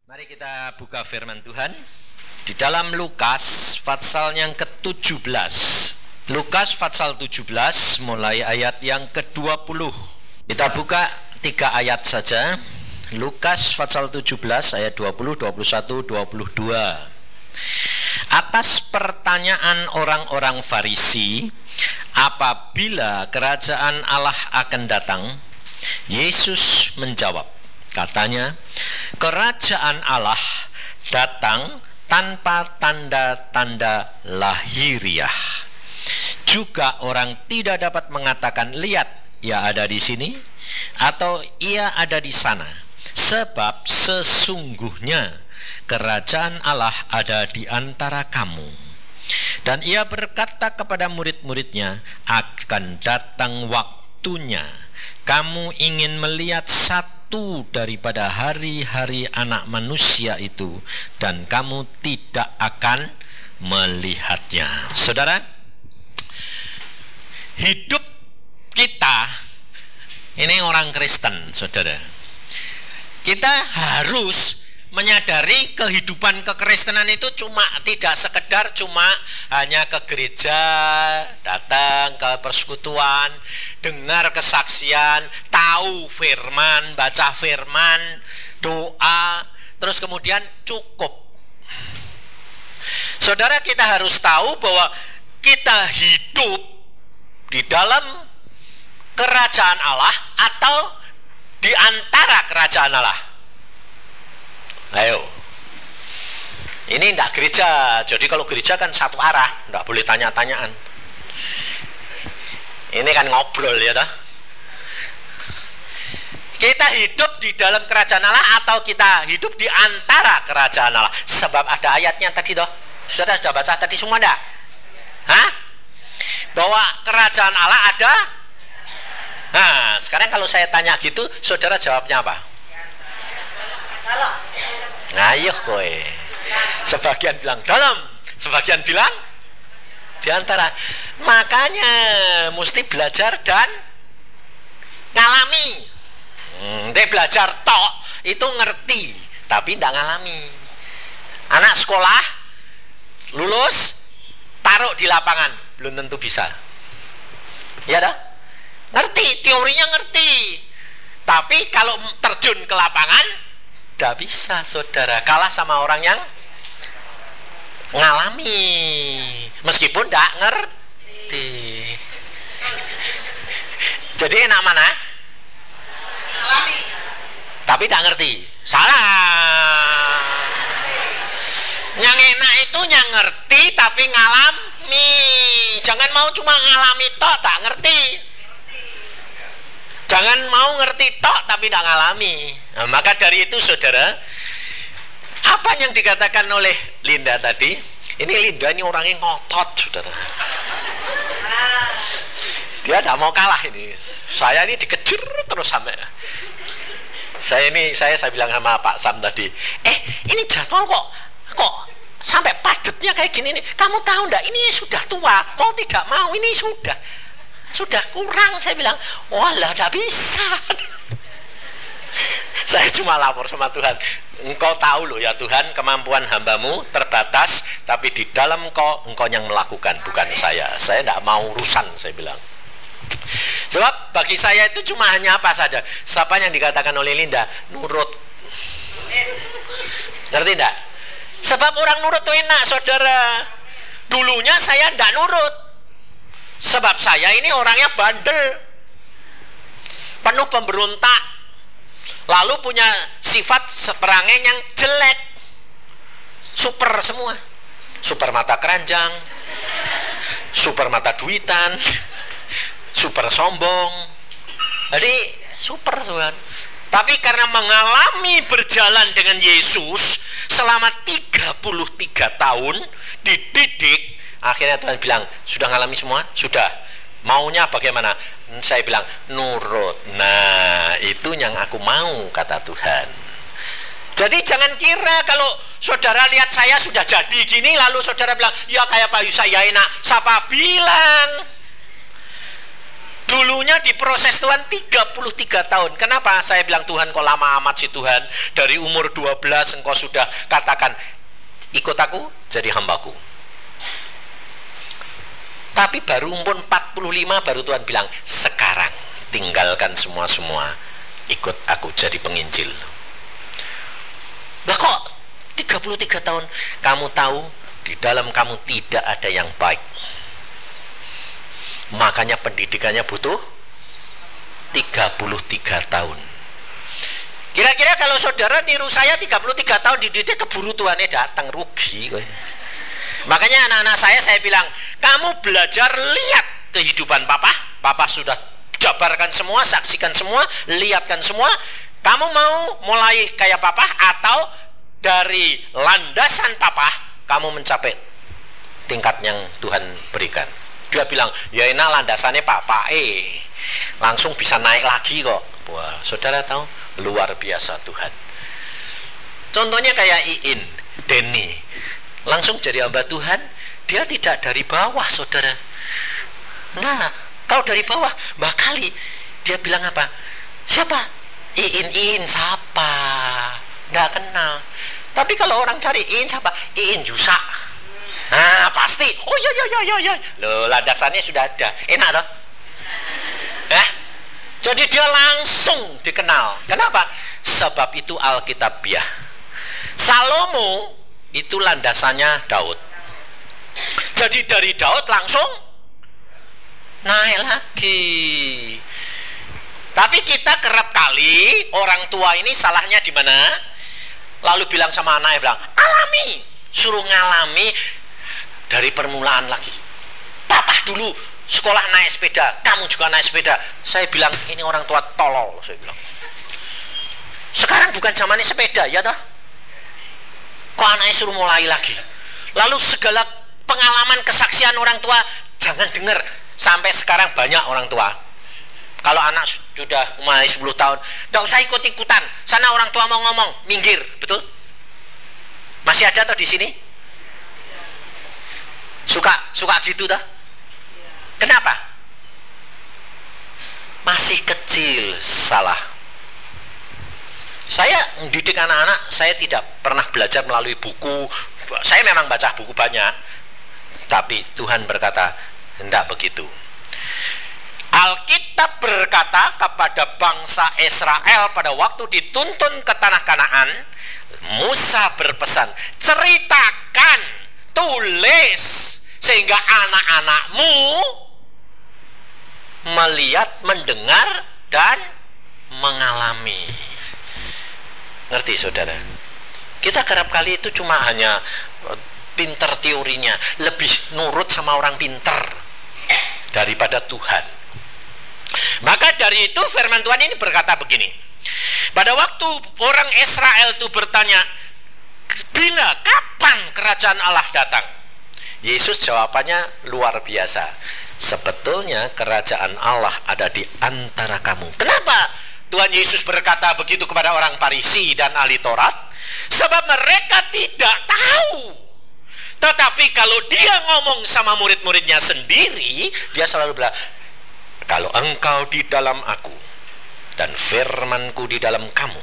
Mari kita buka firman Tuhan di dalam Lukas pasal yang ke-17. Lukas pasal 17 mulai ayat yang ke-20. Kita buka 3 ayat saja. Lukas pasal 17 ayat 20, 21, 22. Atas pertanyaan orang-orang Farisi, apabila kerajaan Allah akan datang, Yesus menjawab, katanya, kerajaan Allah datang tanpa tanda-tanda lahiriah. Juga orang tidak dapat mengatakan, lihat, ia ada di sini, atau ia ada di sana. Sebab sesungguhnya kerajaan Allah ada di antara kamu. Dan ia berkata kepada murid-muridnya, akan datang waktunya kamu ingin melihat satu daripada hari-hari anak manusia itu, dan kamu tidak akan melihatnya. Saudara, hidup kita ini orang Kristen, saudara, kita harus menyadari kehidupan kekristenan itu tidak sekedar hanya ke gereja, datang ke persekutuan, dengar kesaksian, tahu firman, baca firman, doa, terus kemudian cukup. Saudara, kita harus tahu bahwa kita hidup di dalam kerajaan Allah atau di antara kerajaan Allah. Ayo, ini tidak gereja. Jadi kalau gereja kan satu arah, tidak boleh tanya-tanyaan. Ini kan ngobrol ya toh. Kita hidup di dalam kerajaan Allah atau kita hidup di antara kerajaan Allah? Sebab ada ayatnya tadi toh. Saudara sudah baca tadi semua enggak? Hah? Bahwa kerajaan Allah ada. Nah, sekarang kalau saya tanya gitu, saudara jawabnya apa? Ngayuh kowe. Sebagian bilang dalam, sebagian bilang di antara. Makanya mesti belajar dan ngalami. Dia belajar tok itu ngerti, tapi tidak ngalami. Anak sekolah lulus taruh di lapangan belum tentu bisa. Ya dah? Ngerti, teorinya ngerti. Tapi kalau terjun ke lapangan tidak bisa, saudara. Kalah sama orang yang ngalami, meskipun tidak ngerti. Jadi enak mana? Ngalami, tapi tidak ngerti. Salah. Yang enak itu yang ngerti tapi ngalami. Jangan mau cuma ngalami tok tak ngerti. Jangan mau ngerti tok tapi tidak ngalami. Nah, maka dari itu saudara, apa yang dikatakan oleh Linda tadi, ini Linda ini orangnya ngotot, saudara. Dia tidak mau kalah ini. Saya ini dikejar terus sampai. Saya bilang sama Pak Sam tadi, ini jadwal kok sampai padatnya kayak gini nih. Kamu tahu enggak, ini sudah tua, mau tidak mau ini sudah kurang. Saya bilang, walah tidak bisa. Saya cuma lapor sama Tuhan, engkau tahu loh ya Tuhan, kemampuan hambamu terbatas, tapi di dalam engkau yang melakukan, bukan saya tidak mau urusan, saya bilang. Sebab bagi saya itu cuma hanya apa saja, siapa yang dikatakan oleh Linda, nurut. Ngerti tidak? Sebab orang nurut itu enak, saudara. Dulunya saya tidak nurut, sebab saya ini orangnya bandel, penuh pemberontak, lalu punya sifat seperangai yang jelek, super semua, super mata keranjang, super mata duitan, super sombong. Jadi super semua. Tapi karena mengalami berjalan dengan Yesus selama 33 tahun dididik, akhirnya Tuhan bilang, sudah ngalami semua? Sudah. Maunya bagaimana? Saya bilang, nurut. Nah, itu yang aku mau, kata Tuhan. Jadi jangan kira kalau saudara lihat saya sudah jadi gini, lalu saudara bilang, ya kayak Pak Yusaya enak. Siapa bilang? Dulunya diproses Tuhan 33 tahun. Kenapa saya bilang Tuhan kok lama amat sih Tuhan? Dari umur 12 engkau sudah katakan ikut aku jadi hambaku. Tapi baru umur 45 baru Tuhan bilang sekarang tinggalkan semua ikut aku jadi penginjil. Lah kok 33 tahun? Kamu tahu di dalam kamu tidak ada yang baik. Makanya pendidikannya butuh 33 tahun. Kira-kira kalau saudara niru saya 33 tahun dididik, keburu Tuhannya datang, rugi. Makanya anak-anak saya bilang, kamu belajar lihat kehidupan papa. Papa sudah jabarkan semua, saksikan semua, lihatkan semua. Kamu mau mulai kayak papa atau dari landasan papa kamu mencapai tingkat yang Tuhan berikan? Dia bilang, ya enak landasannya papa, langsung bisa naik lagi kok. Wah, saudara tahu, luar biasa Tuhan. Contohnya kayak Iin, Denny, langsung jadi hamba Tuhan. Dia tidak dari bawah, saudara. Nah, kalau dari bawah, Mbak Kali, dia bilang apa? Siapa? Iin, siapa? Nggak kenal. Tapi kalau orang cari Iin siapa? Iin Jusa. Nah, pasti. Oh ya. Loh, landasannya sudah ada. Enak toh? Jadi dia langsung dikenal. Kenapa? Sebab itu Alkitabiah. Salomo itu landasannya Daud. Jadi dari Daud langsung naik lagi. Tapi kita kerap kali orang tua ini salahnya di mana? Lalu bilang sama anaknya, bilang, alami, suruh ngalami dari permulaan lagi. Papa dulu sekolah naik sepeda, kamu juga naik sepeda. Saya bilang, ini orang tua tolol, saya bilang. Sekarang bukan zamannya sepeda, ya toh? Kok anaknya suruh mulai lagi? Lalu segala pengalaman kesaksian orang tua jangan dengar. Sampai sekarang banyak orang tua, kalau anak sudah mulai 10 tahun, tidak usah ikut-ikutan. Sana orang tua mau ngomong, minggir, betul? Masih ada toh di sini? Suka gitu toh? Kenapa? Masih kecil, salah. Saya mendidik anak-anak, saya tidak pernah belajar melalui buku. Saya memang baca buku banyak, tapi Tuhan berkata, hendak begitu. Alkitab berkata kepada bangsa Israel pada waktu dituntun ke tanah Kanaan, Musa berpesan, ceritakan, tulis, sehingga anak-anakmu melihat, mendengar, dan mengalami. Ngerti saudara? Kita kerap kali itu cuma hanya pinter teorinya, lebih nurut sama orang pinter daripada Tuhan. Maka dari itu firman Tuhan ini berkata begini. Pada waktu orang Israel itu bertanya, bila, kapan kerajaan Allah datang? Yesus jawabannya luar biasa. Sebetulnya kerajaan Allah ada di antara kamu. Kenapa Tuhan Yesus berkata begitu kepada orang Farisi dan ahli Taurat? Sebab mereka tidak tahu. Tetapi kalau dia ngomong sama murid-muridnya sendiri, dia selalu bilang, kalau engkau di dalam aku dan firmanku di dalam kamu,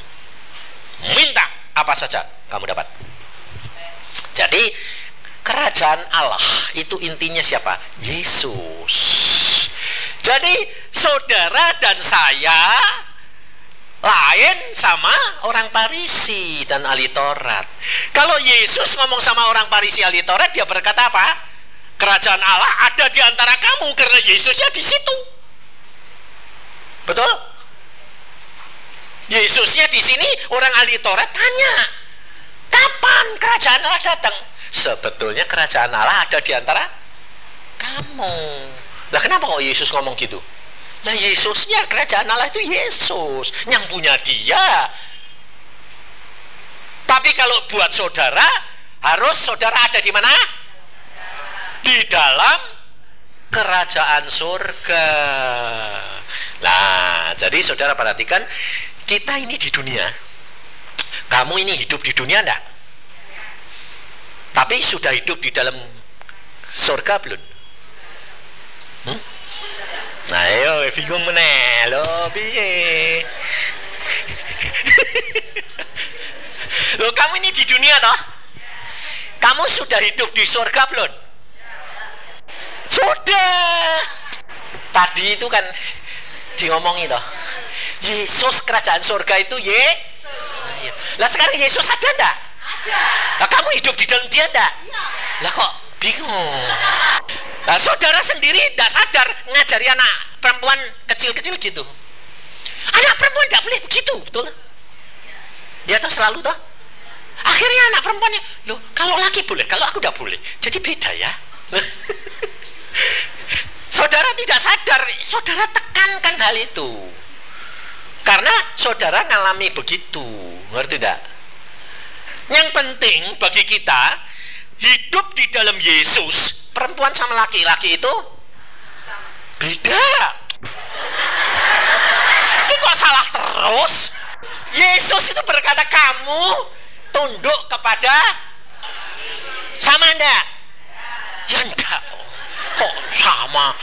minta apa saja kamu dapat. Jadi kerajaan Allah itu intinya siapa? Yesus. Jadi saudara dan saya lain sama orang Farisi dan ahli Taurat. Kalau Yesus ngomong sama orang Farisi ahli Taurat, dia berkata apa? Kerajaan Allah ada di antara kamu, karena Yesusnya di situ. Betul? Yesusnya di sini, orang ahli Taurat tanya, kapan kerajaan Allah datang? Sebetulnya kerajaan Allah ada di antara kamu. Lah kenapa kok Yesus ngomong gitu? Lah Yesusnya, kerajaan Allah itu Yesus, yang punya dia. Tapi kalau buat saudara, harus saudara ada di mana? Di dalam kerajaan surga. Nah, jadi saudara perhatikan, kita ini di dunia. Kamu ini hidup di dunia enggak? Tapi sudah hidup di dalam surga belum? Nah, ayo bingung meneh lho piye. Loh, kamu ini di dunia toh? Kamu sudah hidup di surga belum? Sudah. Tadi itu kan diomongi toh. Yesus kerajaan surga itu Yesus. Lah sekarang Yesus ada enggak? Ada. Lah kamu hidup di dalam dia enggak? Iya. Lah kok bingung? Nah, saudara sendiri tidak sadar ngajari anak perempuan kecil-kecil gitu. Anak perempuan tidak boleh begitu, betul? Dia tuh selalu toh. Akhirnya anak perempuannya, loh kalau laki boleh, kalau aku tidak boleh. Jadi beda ya. Saudara tidak sadar, saudara tekankan hal itu. Karena saudara ngalami begitu, ngerti tidak? Yang penting bagi kita hidup di dalam Yesus. Perempuan sama laki-laki itu beda. Ini kok salah terus? Yesus itu berkata kamu tunduk kepada sama enggak? Ya enggak. Kok sama?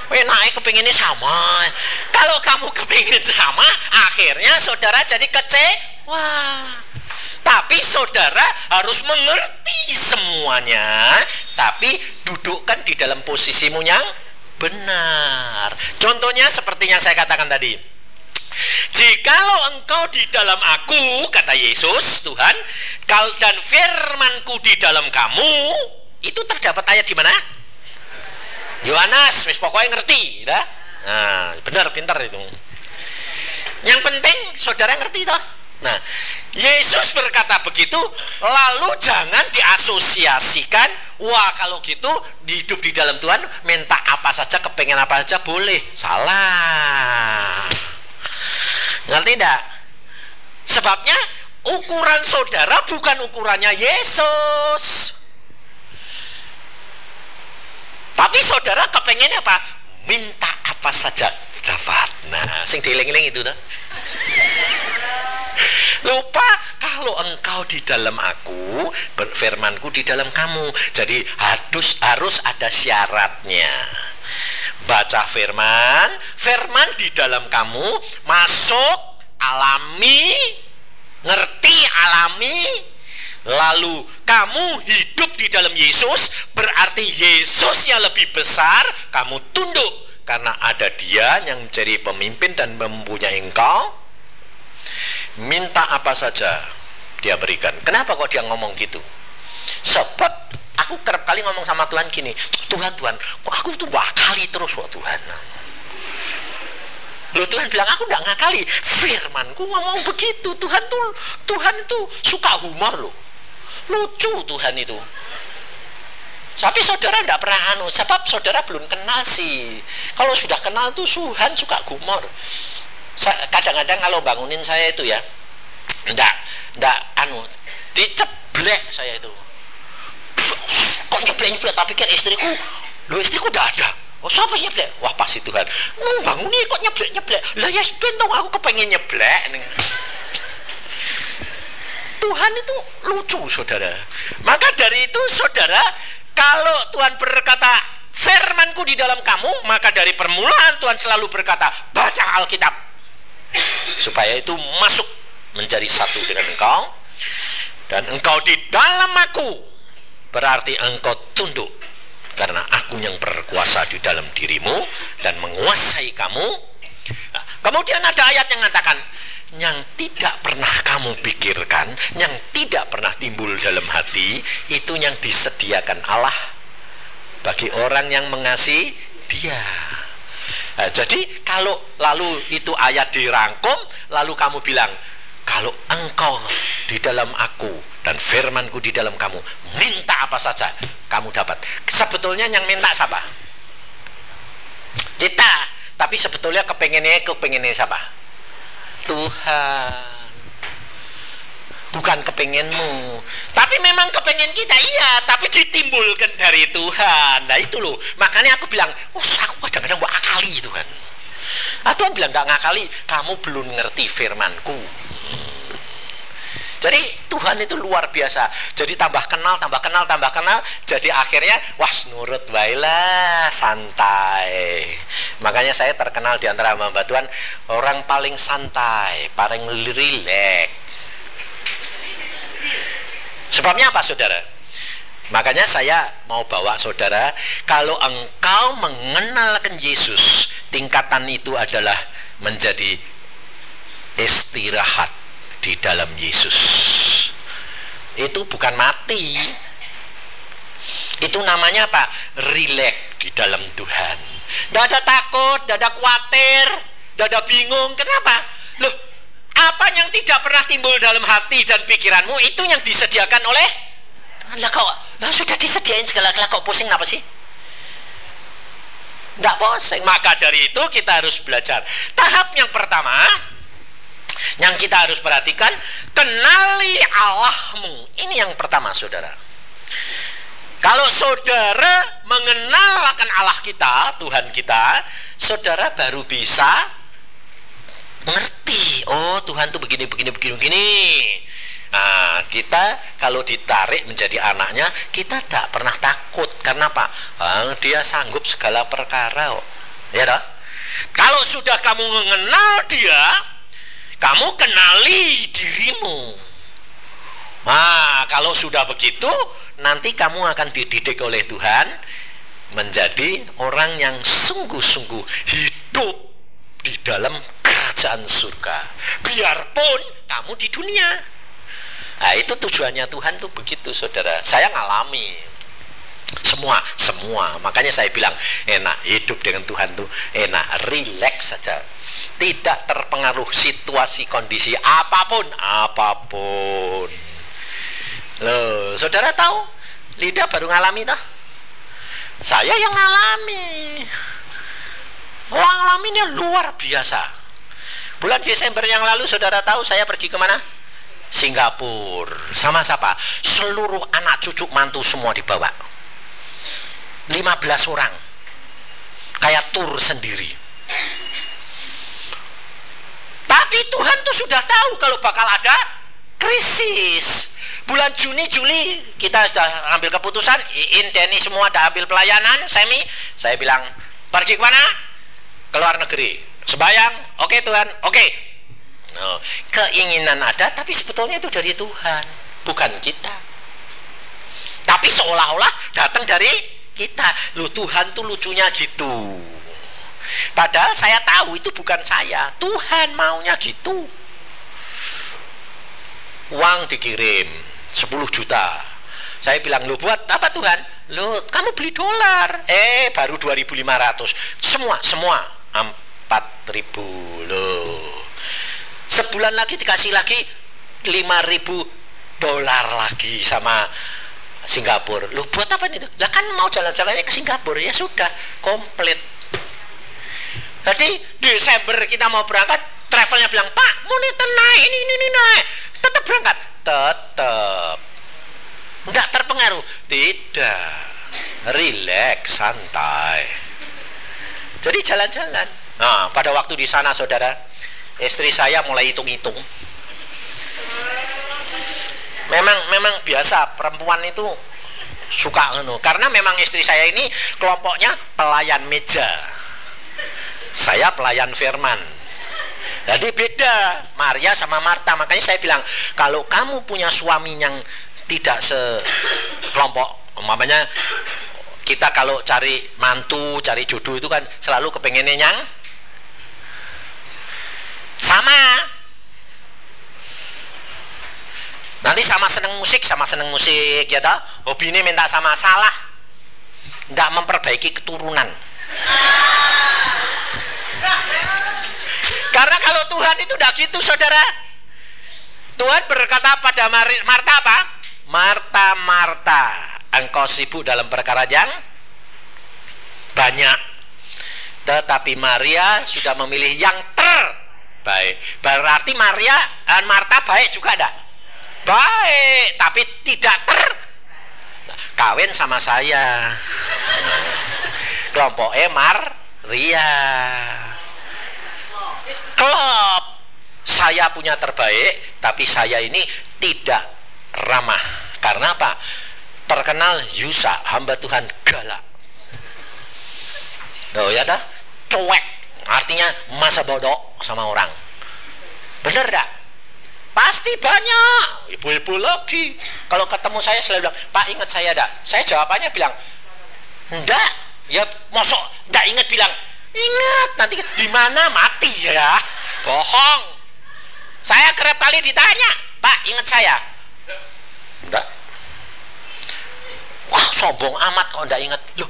Enaknya kepinginnya sama. Kalau kamu kepingin sama, akhirnya saudara jadi kecewa. Tapi saudara harus mengerti semuanya, tapi dudukkan di dalam posisimu yang benar. Contohnya seperti yang saya katakan tadi. Jikalau engkau di dalam aku, kata Yesus, Tuhan, dan firmanku di dalam kamu, itu terdapat ayat di mana? Yohanes, wis pokoknya ngerti, dah. Nah, benar, pintar itu. Yang penting saudara ngerti toh. Nah, Yesus berkata begitu, lalu jangan diasosiasikan, wah kalau gitu hidup di dalam Tuhan, minta apa saja, kepengen apa saja boleh. Salah. Ngerti tidak? Sebabnya ukuran saudara bukan ukurannya Yesus. Tapi saudara kepengennya apa? Minta apa saja dapat. Nah, sing dieling-eling itu dah. Lupa kalau engkau di dalam aku, firmanku di dalam kamu. Jadi harus ada syaratnya. Baca firman, firman di dalam kamu, masuk, alami, ngerti, alami. Lalu kamu hidup di dalam Yesus, berarti Yesus yang lebih besar, kamu tunduk. Karena ada dia yang menjadi pemimpin dan mempunyai engkau. Minta apa saja dia berikan. Kenapa kok dia ngomong gitu? Sebab aku kerap kali ngomong sama Tuhan gini, Tuhan, kok aku tuh ngakali terus kok Tuhan. Loh, Tuhan bilang aku gak ngakali. Firmanku ngomong begitu. Tuhan itu suka humor loh. Lucu Tuhan itu. Tapi saudara tidak pernah sebab saudara belum kenal sih. Kalau sudah kenal tuh Tuhan suka humor. Kadang-kadang kalau bangunin saya itu ya, ndak diceblek saya itu. Kok nyeblek, tak pikir istriku udah ada. Oh, siapa nyeblek? Wah, pasti Tuhan. Bangunin kok nyeblek. Lah ya bentong aku kepengen nyeblek. Tuhan itu lucu, saudara. Maka dari itu, saudara, kalau Tuhan berkata firmanku di dalam kamu, maka dari permulaan Tuhan selalu berkata baca Alkitab. Supaya itu masuk menjadi satu dengan engkau. Dan engkau di dalam aku, berarti engkau tunduk. Karena aku yang berkuasa di dalam dirimu dan menguasai kamu. Nah, kemudian ada ayat yang mengatakan, yang tidak pernah kamu pikirkan, yang tidak pernah timbul dalam hati, itu yang disediakan Allah bagi orang yang mengasihi dia. Nah, jadi kalau lalu itu ayat dirangkum, lalu kamu bilang, kalau engkau di dalam aku dan firmanku di dalam kamu, minta apa saja kamu dapat. Sebetulnya yang minta siapa? Kita. Tapi sebetulnya kepengennya siapa? Tuhan. Bukan kepengenmu. Tapi memang kepengen kita, iya, tapi ditimbulkan dari Tuhan. Nah itu loh. Makanya aku bilang, aku kadang-kadang buat akali Tuhan. Tuhan bilang, gak ngakali, kamu belum ngerti firmanku. Jadi Tuhan itu luar biasa. Jadi tambah kenal. Jadi akhirnya wah nurut baiklah, santai. Makanya saya terkenal di antara hamba Tuhan orang paling santai, paling rileks. Sebabnya apa saudara? Makanya saya mau bawa saudara, kalau engkau mengenalkan Yesus, tingkatan itu adalah menjadi istirahat di dalam Yesus. Itu bukan mati. Itu namanya apa? Rileks di dalam Tuhan. Tidak ada takut, tidak ada khawatir, tidak ada bingung. Kenapa? Loh, apa yang tidak pernah timbul dalam hati dan pikiranmu itu yang disediakan oleh lah kok sudah disediain segala, kok pusing apa sih? Tidak pusing. Maka dari itu kita harus belajar. Tahap yang pertama yang kita harus perhatikan, kenali Allahmu. Ini yang pertama saudara. Kalau saudara mengenal akan Allah kita, Tuhan kita, saudara baru bisa ngerti, oh Tuhan tuh begini. Nah, kita kalau ditarik menjadi anaknya, kita tidak pernah takut. Karena apa? Dia sanggup segala perkara. Ya toh? Kalau sudah kamu mengenal dia, kamu kenali dirimu. Nah, kalau sudah begitu, nanti kamu akan dididik oleh Tuhan menjadi orang yang sungguh-sungguh hidup di dalam kerajaan surga. Biarpun kamu di dunia. Nah, itu tujuannya Tuhan tuh begitu saudara. Saya ngalami semua. Makanya saya bilang enak hidup dengan Tuhan tuh enak, rileks saja, tidak terpengaruh situasi kondisi apapun. Loh, saudara tahu Lida baru ngalami toh? Saya yang ngalami. Ngalaminnya luar biasa. Bulan Desember yang lalu saudara tahu saya pergi kemana? Singapura. Sama siapa? Seluruh anak cucu mantu semua dibawa. 15 orang. Kayak tur sendiri. Tapi Tuhan tuh sudah tahu kalau bakal ada krisis. Bulan Juni, Juli kita sudah ambil keputusan. Iin, Denny semua sudah ambil pelayanan. Saya bilang, pergi kemana? Ke luar negeri. Sembayang. Oke Tuhan, oke. No, keinginan ada, tapi sebetulnya itu dari Tuhan, bukan kita. Tapi seolah-olah datang dari kita. Loh, Tuhan tuh lucunya gitu. Padahal saya tahu itu bukan saya. Tuhan maunya gitu. Uang dikirim 10 juta. Saya bilang, loh buat apa Tuhan? Loh, kamu beli dolar. Baru 2.500. Semua 4.000 loh. Sebulan lagi dikasih lagi 5.000 dolar lagi sama Singapura. Loh buat apa nih? Lah kan mau jalan-jalannya ke Singapura. Ya sudah, komplit. Jadi Desember kita mau berangkat, travelnya bilang, Pak, mau naik, ini naik. Tetap berangkat? Tetap. Enggak terpengaruh? Tidak. Rileks, santai. Jadi jalan-jalan. Nah, pada waktu di sana saudara, istri saya mulai hitung-hitung. Memang biasa perempuan itu suka karena memang istri saya ini kelompoknya pelayan meja. Saya pelayan firman. Jadi beda Maria sama Marta. Makanya saya bilang, kalau kamu punya suami yang tidak sekelompok, umpamanya kita kalau cari mantu, cari jodoh itu kan selalu kepengennya yang sama. Nanti sama seneng musik ya toh. Hobi ini minta sama, salah. Tidak memperbaiki keturunan. Karena kalau Tuhan itu tidak gitu saudara. Tuhan berkata pada Marta apa? Marta, engkau sibuk dalam perkara yang banyak, tetapi Maria sudah memilih yang terbaik. Berarti Marta baik juga enggak? Baik, tapi tidak kawin sama saya. Kelompoknya Maria. Klop. Saya punya terbaik, tapi saya ini tidak ramah. Karena apa? Terkenal Yusa, hamba Tuhan galak. Oh ya dah, cuek, artinya masa bodoh sama orang. Bener dah? Pasti banyak ibu-ibu lagi. Kalau ketemu saya selalu bilang, Pak ingat saya dah? Saya jawabannya bilang, enggak. Ya mosok enggak ingat, bilang ingat, nanti di mana mati ya. Bohong. Saya kerap kali ditanya, Pak ingat saya? Enggak. Wah sombong amat kok enggak ingat. Loh,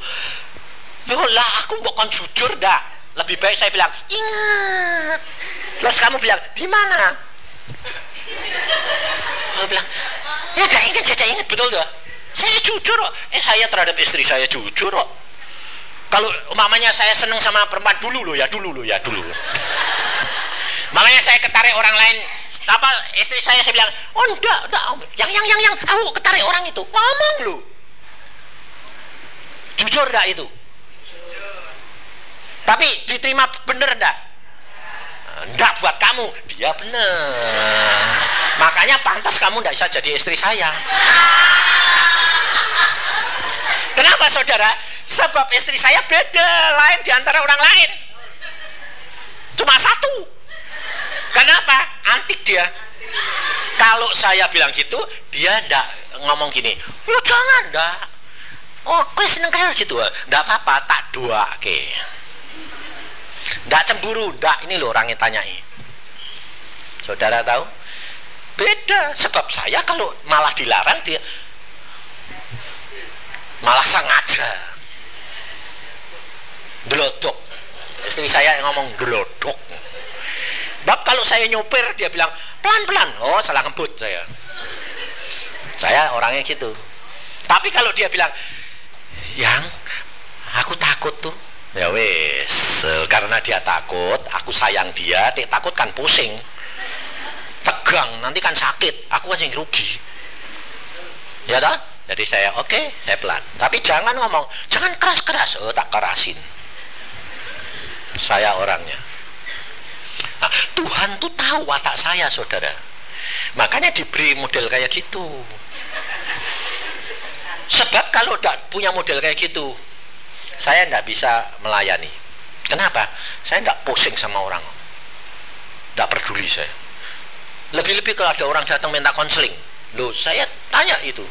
lah aku bukan jujur dah. Lebih baik saya bilang ingat. Terus kamu bilang di mana? Aku bilang ya enggak ingat, betul dah. Saya jujur kok. Saya terhadap istri saya jujur kok. Kalau umpamanya saya seneng sama perempuan dulu ya. Mamanya saya ketarik orang lain, apa istri saya bilang, oh enggak, yang aku ketarik orang itu, ngomong lu, jujur enggak itu? Tapi diterima bener enggak? Enggak buat kamu, dia bener. Makanya pantas kamu enggak bisa jadi istri saya. Kenapa saudara? Sebab istri saya beda, lain diantara orang lain. Cuma satu. Kenapa? Antik dia. Kalau saya bilang gitu, dia ndak ngomong gini, ya jangan ndak. Oh, kau seneng kayak gitu. Ndak apa-apa, tak doake. Ndak cemburu, ndak. Ini loh orang yang tanyai. Saudara tahu? Beda. Sebab saya kalau malah dilarang, dia malah sengaja gelodok. Istri saya yang ngomong gelodok. Bab kalau saya nyopir dia bilang pelan-pelan, oh salah ngebut saya. Saya orangnya gitu. Tapi kalau dia bilang, yang aku takut tuh, ya wes, karena dia takut, aku sayang dia takut kan pusing, tegang, nanti kan sakit, aku kan yang rugi. Ya dah, jadi saya oke, saya pelan. Tapi jangan ngomong, jangan keras-keras, oh tak kerasin. Saya orangnya. Nah, Tuhan tuh tahu watak saya saudara, makanya diberi model kayak gitu. Sebab kalau tidak punya model kayak gitu, saya tidak bisa melayani. Kenapa? Saya tidak pusing sama orang, tidak peduli saya. Lebih-lebih kalau ada orang datang minta konseling, loh saya tanya itu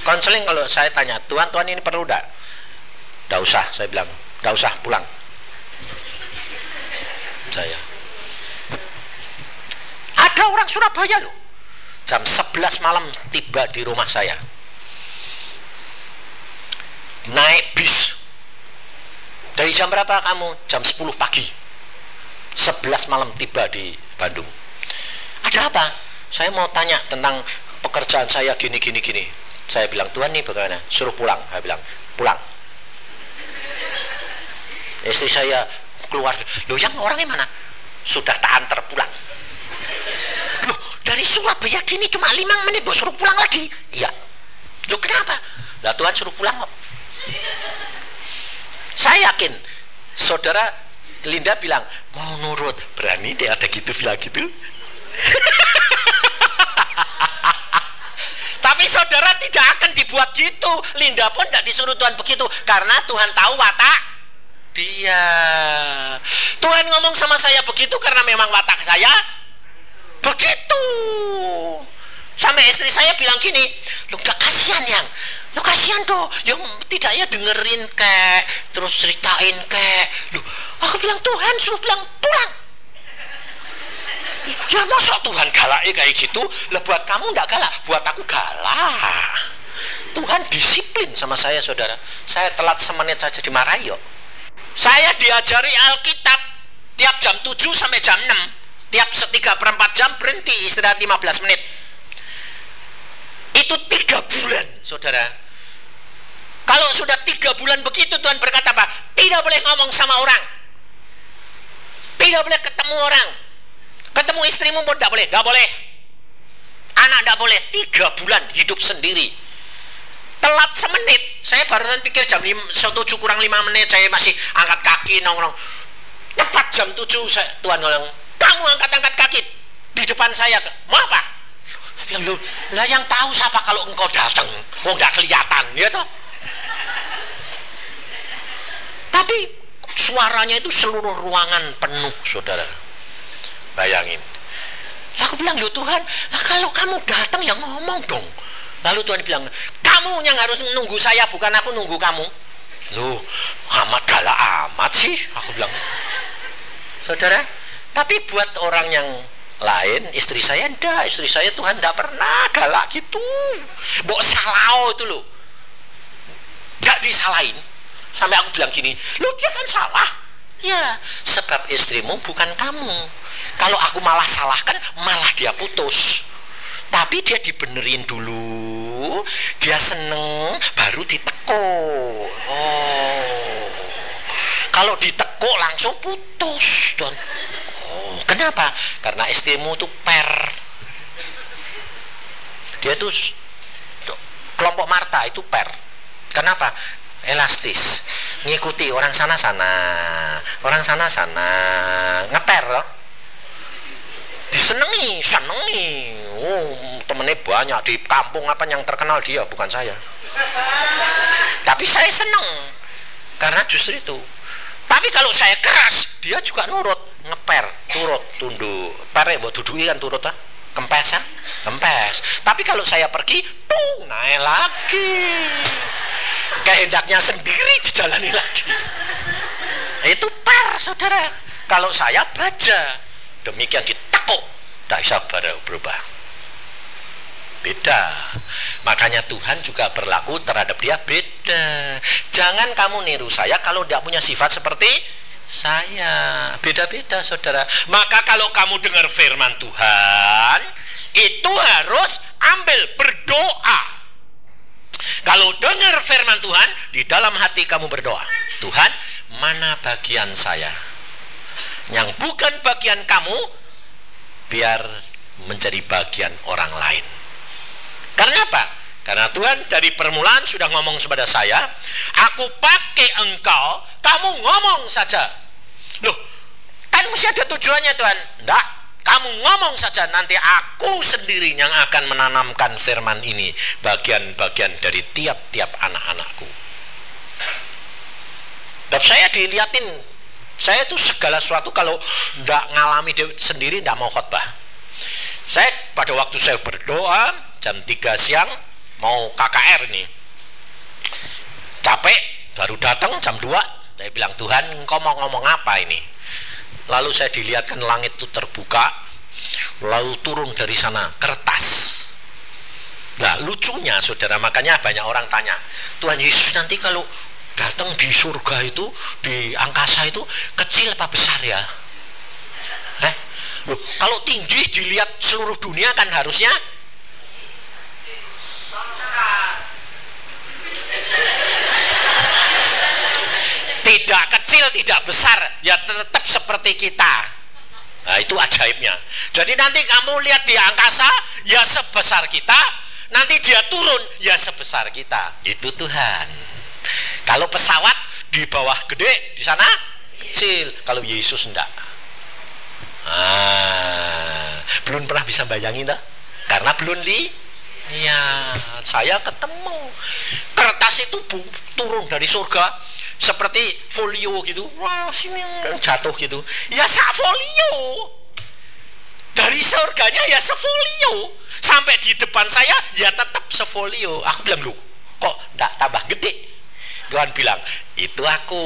konseling. Kalau saya tanya, Tuhan ini perlu tidak? Tidak usah, saya bilang tidak usah, pulang. Saya ada orang Surabaya loh, jam 11 malam tiba di rumah saya, naik bis. Dari jam berapa kamu? Jam 10 pagi, 11 malam tiba di Bandung. Ada apa? Saya mau tanya tentang pekerjaan saya gini. Saya bilang, Tuhan nih bagaimana? Suruh pulang. Saya bilang, pulang. Istri saya keluar, loh yang orangnya mana? Sudah tak antar pulang. Loh dari Surabaya gini cuma 5 menit, bos suruh pulang lagi. Iya. Loh kenapa? Lah Tuhan suruh pulang kok. Saya yakin saudara Linda bilang mau nurut, berani dia ada gitu bilang gitu. Tapi saudara tidak akan dibuat gitu. Linda pun tidak disuruh Tuhan begitu, karena Tuhan tahu watak dia. Tuhan ngomong sama saya begitu karena memang watak saya begitu. Sampai istri saya bilang gini, lu gak kasihan yang, lu kasihan tuh yang tidak ya dengerin kek, terus ceritain kek. Lu, aku bilang Tuhan suruh bilang pulang. Ya masa Tuhan galak kayak gitu? Lah buat kamu ndak galak, buat aku galak. Tuhan disiplin sama saya saudara. Saya telat semenit saja dimarahi yuk. Saya diajari Alkitab tiap jam 7 sampai jam 6. Tiap 3/4 jam berhenti istirahat 15 menit. Itu 3 bulan saudara. Kalau sudah 3 bulan begitu, Tuhan berkata apa? Tidak boleh ngomong sama orang, tidak boleh ketemu orang, ketemu istrimu pun tidak boleh, tidak boleh, anak tidak boleh. 3 bulan hidup sendiri. Telat semenit, saya barusan pikir jam 7 kurang 5 menit, saya masih angkat kaki nongkrong. Tepat jam 7 Tuhan ngomong, kamu angkat kaki di depan saya, mau apa? bilang, loh, lah yang tahu siapa kalau engkau datang? Oh, nggak kelihatan, ya toh? Tapi suaranya itu seluruh ruangan penuh, saudara. Bayangin. Aku bilang, loh Tuhan, nah kalau kamu datang ya ngomong dong. Lalu Tuhan bilang, kamu yang harus menunggu saya, bukan aku nunggu kamu. Loh, amat galak amat sih, aku bilang. Saudara, tapi buat orang yang lain, istri saya enggak. Istri saya Tuhan enggak pernah galak gitu. Mbok salah itu loh. Enggak disalahin. Sampai aku bilang gini, loh dia kan salah. Ya, sebab istrimu bukan kamu. Kalau aku malah salahkan, malah dia putus. Tapi dia dibenerin dulu, dia seneng, baru ditekuk. Oh, kalau ditekuk langsung putus. Don. Oh, kenapa? Karena istrimu tuh dia tuh kelompok Marta itu Kenapa? Elastis, ngikuti orang sana-sana, ngeper loh. Disenengi, senengi. Oh, temennya banyak di kampung apa yang terkenal dia, bukan saya. Tapi saya seneng karena justru itu. Tapi kalau saya keras, dia juga nurut, ngeper, turut, tunduk. Pere buat duduki kan turut ah, kempes ah, kempes. Tapi kalau saya pergi, naik lagi. Kehendaknya sendiri dijalani lagi. Itu saudara. Kalau saya baja. Demikian ditekuk, tidak bisa berubah. Beda. Makanya Tuhan juga berlaku terhadap dia beda. Jangan kamu niru saya kalau tidak punya sifat seperti saya. Beda-beda saudara. Maka kalau kamu dengar firman Tuhan, itu harus ambil berdoa. Kalau dengar firman Tuhan, di dalam hati kamu berdoa, Tuhan, mana bagian saya yang bukan bagian kamu, biar menjadi bagian orang lain. Karena apa? Karena Tuhan dari permulaan sudah ngomong kepada saya, aku pakai engkau, kamu ngomong saja. Loh, kan mesti ada tujuannya Tuhan. Enggak, kamu ngomong saja, nanti aku sendiri yang akan menanamkan firman ini, bagian-bagian dari tiap-tiap anak-anakku. Dan saya dilihatin, saya itu segala sesuatu kalau tidak ngalami sendiri tidak mau khotbah. Saya pada waktu saya berdoa jam 3 siang mau KKR nih, capek baru datang jam 2. Saya bilang, Tuhan engkau mau ngomong apa ini? Lalu saya dilihatkan langit itu terbuka, lalu turun dari sana kertas. Nah lucunya saudara, makanya banyak orang tanya, Tuhan Yesus nanti kalau datang di surga itu, di angkasa itu kecil apa besar ya? Loh, kalau tinggi dilihat seluruh dunia kan harusnya tidak kecil, tidak besar, ya tetap seperti kita. Nah itu ajaibnya. Jadi nanti kamu lihat di angkasa ya sebesar kita, nanti dia turun ya sebesar kita. Itu Tuhan. Kalau pesawat di bawah gede, di sana kecil. Kalau Yesus enggak. Belum pernah bisa bayangin enggak? Karena belum saya ketemu kertas itu turun dari surga seperti folio gitu. Wah, sini jatuh gitu. Ya sak folio. Dari surganya ya sefolio. Sampai di depan saya ya tetap sefolio. Aku bilang, loh, kok enggak tambah gede? Tuhan bilang, itu aku.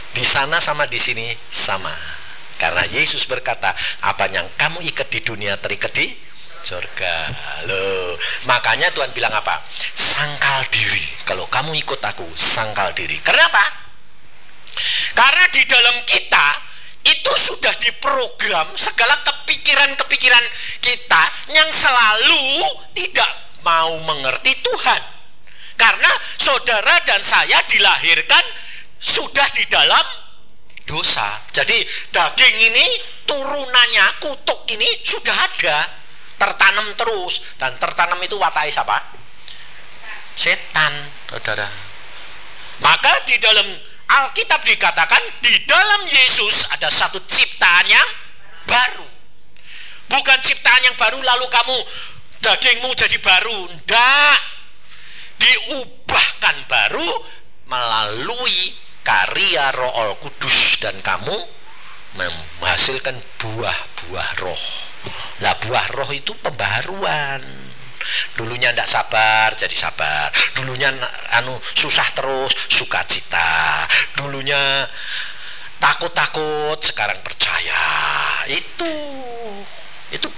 Di sana sama di sini sama. Karena Yesus berkata, apa yang kamu ikat di dunia terikat di surga. Loh, makanya Tuhan bilang apa? Sangkal diri. Kalau kamu ikut aku, sangkal diri. Kenapa? Karena di dalam kita itu sudah diprogram segala kepikiran-kepikiran kita yang selalu tidak mau mengerti Tuhan. Karena saudara dan saya dilahirkan sudah di dalam dosa. Jadi daging ini turunannya, kutuk ini sudah ada, tertanam terus. Dan tertanam itu watai siapa? Setan, saudara. Maka di dalam Alkitab dikatakan di dalam Yesus ada satu ciptaan yang baru. Bukan ciptaan yang baru lalu kamu dagingmu jadi baru. Ndak. Diubahkan baru melalui karya Roh Kudus dan kamu menghasilkan buah-buah roh. Lah buah roh itu pembaharuan. Dulunya ndak sabar jadi sabar. Dulunya susah terus sukacita. Dulunya takut-takut sekarang percaya. Itu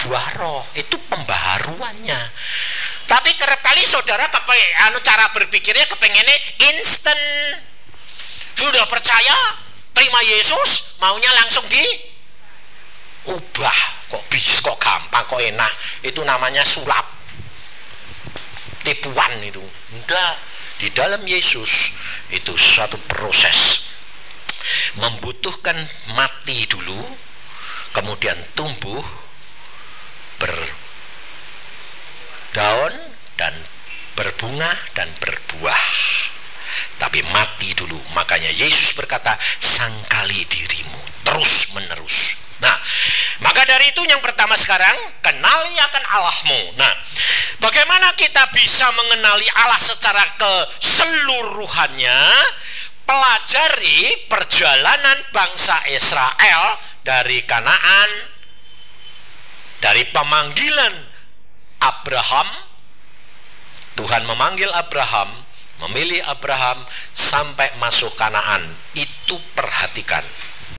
buah roh, itu pembaharuannya. Tapi kerap kali saudara cara berpikirnya kepengennya instan. Sudah percaya, terima Yesus, maunya langsung diubah. Kok bisa, kok gampang, kok enak. Itu namanya sulap, tipuan itu. Enggak, di dalam Yesus itu suatu proses, membutuhkan mati dulu, kemudian tumbuh, berdaun dan berbunga dan berbuah. Tapi mati dulu. Makanya Yesus berkata, sangkali dirimu terus menerus. Nah, maka dari itu yang pertama sekarang, kenali akan Allahmu. Nah, bagaimana kita bisa mengenali Allah secara keseluruhannya? Pelajari perjalanan bangsa Israel dari Kanaan, dari pemanggilan Abraham. Tuhan memanggil Abraham, memilih Abraham sampai masuk Kanaan. Itu perhatikan.